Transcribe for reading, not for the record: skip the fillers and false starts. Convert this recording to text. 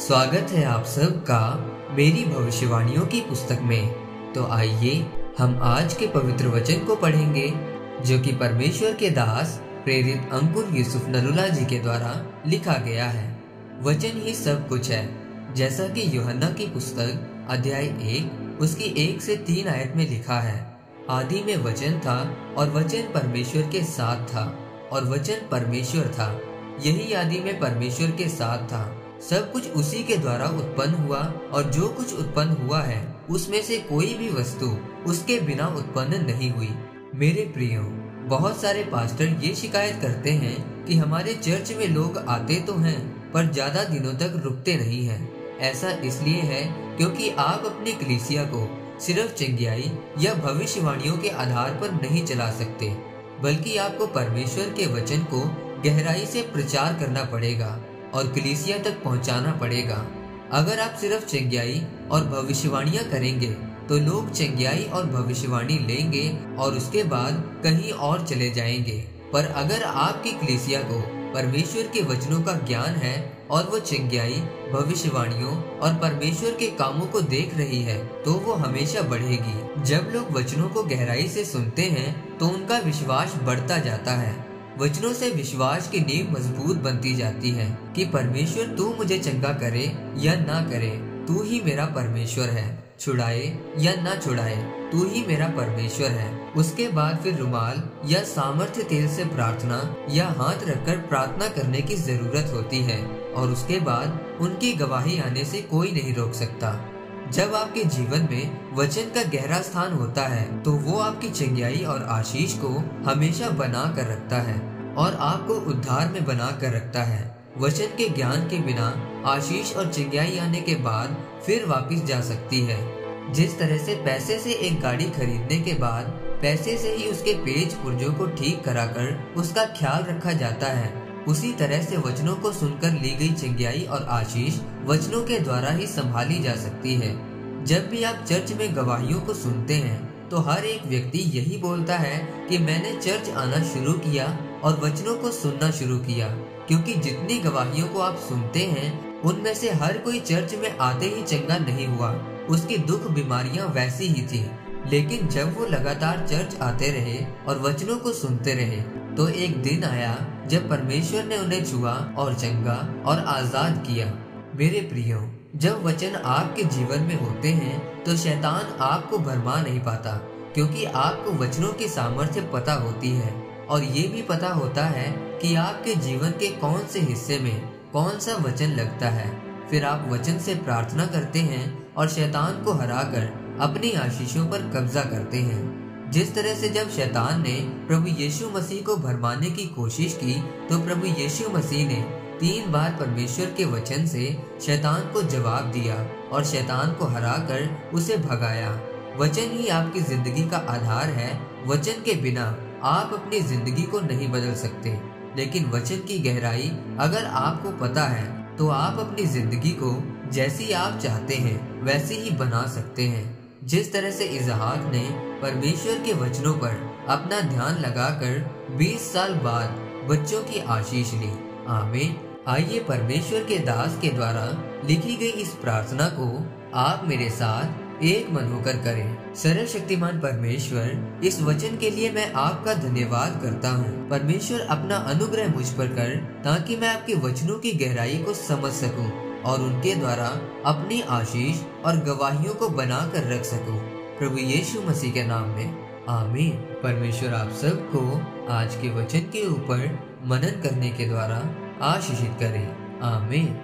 स्वागत है आप सबका मेरी भविष्यवाणियों की पुस्तक में। तो आइए हम आज के पवित्र वचन को पढ़ेंगे जो कि परमेश्वर के दास प्रेरित अंकुर यूसुफ नरूला जी के द्वारा लिखा गया है। वचन ही सब कुछ है, जैसा कि यूहन्ना की पुस्तक अध्याय 1 उसकी 1 से 3 आयत में लिखा है। आदि में वचन था और वचन परमेश्वर के साथ था और वचन परमेश्वर था। यही आदि में परमेश्वर के साथ था। सब कुछ उसी के द्वारा उत्पन्न हुआ और जो कुछ उत्पन्न हुआ है उसमें से कोई भी वस्तु उसके बिना उत्पन्न नहीं हुई। मेरे प्रियो, बहुत सारे पास्टर ये शिकायत करते हैं कि हमारे चर्च में लोग आते तो हैं पर ज्यादा दिनों तक रुकते नहीं हैं। ऐसा इसलिए है क्योंकि आप अपनी कलीसिया को सिर्फ चंगियाई या भविष्यवाणियों के आधार पर नहीं चला सकते, बल्कि आपको परमेश्वर के वचन को गहराई से प्रचार करना पड़ेगा और कलीसिया तक पहुंचाना पड़ेगा। अगर आप सिर्फ चंगियाई और भविष्यवाणियां करेंगे तो लोग चंगियाई और भविष्यवाणी लेंगे और उसके बाद कहीं और चले जाएंगे। पर अगर आपकी कलीसिया को परमेश्वर के वचनों का ज्ञान है और वो चंगियाई, भविष्यवाणियों और परमेश्वर के कामों को देख रही है तो वो हमेशा बढ़ेगी। जब लोग वचनों को गहराई से सुनते हैं तो उनका विश्वास बढ़ता जाता है। वचनों से विश्वास की नींव मजबूत बनती जाती है कि परमेश्वर तू मुझे चंगा करे या ना करे, तू ही मेरा परमेश्वर है। छुड़ाए या ना छुड़ाए, तू ही मेरा परमेश्वर है। उसके बाद फिर रुमाल या सामर्थ्य तेल से प्रार्थना या हाथ रखकर प्रार्थना करने की जरूरत होती है और उसके बाद उनकी गवाही आने से कोई नहीं रोक सकता। जब आपके जीवन में वचन का गहरा स्थान होता है तो वो आपकी चंगियाई और आशीष को हमेशा बना कर रखता है और आपको उद्धार में बना कर रखता है। वचन के ज्ञान के बिना आशीष और चंगियाई आने के बाद फिर वापस जा सकती है। जिस तरह से पैसे से एक गाड़ी खरीदने के बाद पैसे से ही उसके पेच पुर्जों को ठीक कराकर उसका ख्याल रखा जाता है, उसी तरह से वचनों को सुनकर ली गई चंगियाई और आशीष वचनों के द्वारा ही संभाली जा सकती है। जब भी आप चर्च में गवाहियों को सुनते हैं तो हर एक व्यक्ति यही बोलता है कि मैंने चर्च आना शुरू किया और वचनों को सुनना शुरू किया, क्योंकि जितनी गवाहियों को आप सुनते हैं उनमें से हर कोई चर्च में आते ही चंगा नहीं हुआ। उसकी दुख बीमारियां वैसी ही थी, लेकिन जब वो लगातार चर्च आते रहे और वचनों को सुनते रहे तो एक दिन आया जब परमेश्वर ने उन्हें छुआ और चंगा और आजाद किया। मेरे प्रियो, जब वचन आपके जीवन में होते हैं तो शैतान आपको भरमा नहीं पाता, क्योंकि आपको वचनों की सामर्थ्य पता होती है और ये भी पता होता है कि आपके जीवन के कौन से हिस्से में कौन सा वचन लगता है। फिर आप वचन से प्रार्थना करते हैं और शैतान को हराकर अपनी आशीषों पर कब्जा करते हैं। जिस तरह से जब शैतान ने प्रभु यीशु मसीह को भरमाने की कोशिश की तो प्रभु यीशु मसीह ने 3 बार परमेश्वर के वचन से शैतान को जवाब दिया और शैतान को हराकर उसे भगाया। वचन ही आपकी जिंदगी का आधार है। वचन के बिना आप अपनी जिंदगी को नहीं बदल सकते, लेकिन वचन की गहराई अगर आपको पता है तो आप अपनी जिंदगी को जैसी आप चाहते हैं वैसी ही बना सकते हैं। जिस तरह से इसहाक ने परमेश्वर के वचनों पर अपना ध्यान लगाकर 20 साल बाद बच्चों की आशीष ली। आमीन। आइए परमेश्वर के दास के द्वारा लिखी गई इस प्रार्थना को आप मेरे साथ एक मन होकर करें। सर्वशक्तिमान परमेश्वर, इस वचन के लिए मैं आपका धन्यवाद करता हूँ। परमेश्वर, अपना अनुग्रह मुझ पर कर ताकि मैं आपके वचनों की गहराई को समझ सकूं और उनके द्वारा अपनी आशीष और गवाहियों को बना कर रख सकूं। प्रभु यीशु मसीह के नाम में आमीन। परमेश्वर आप सबको आज के वचन के ऊपर मनन करने के द्वारा आशीषित करे। आमीन।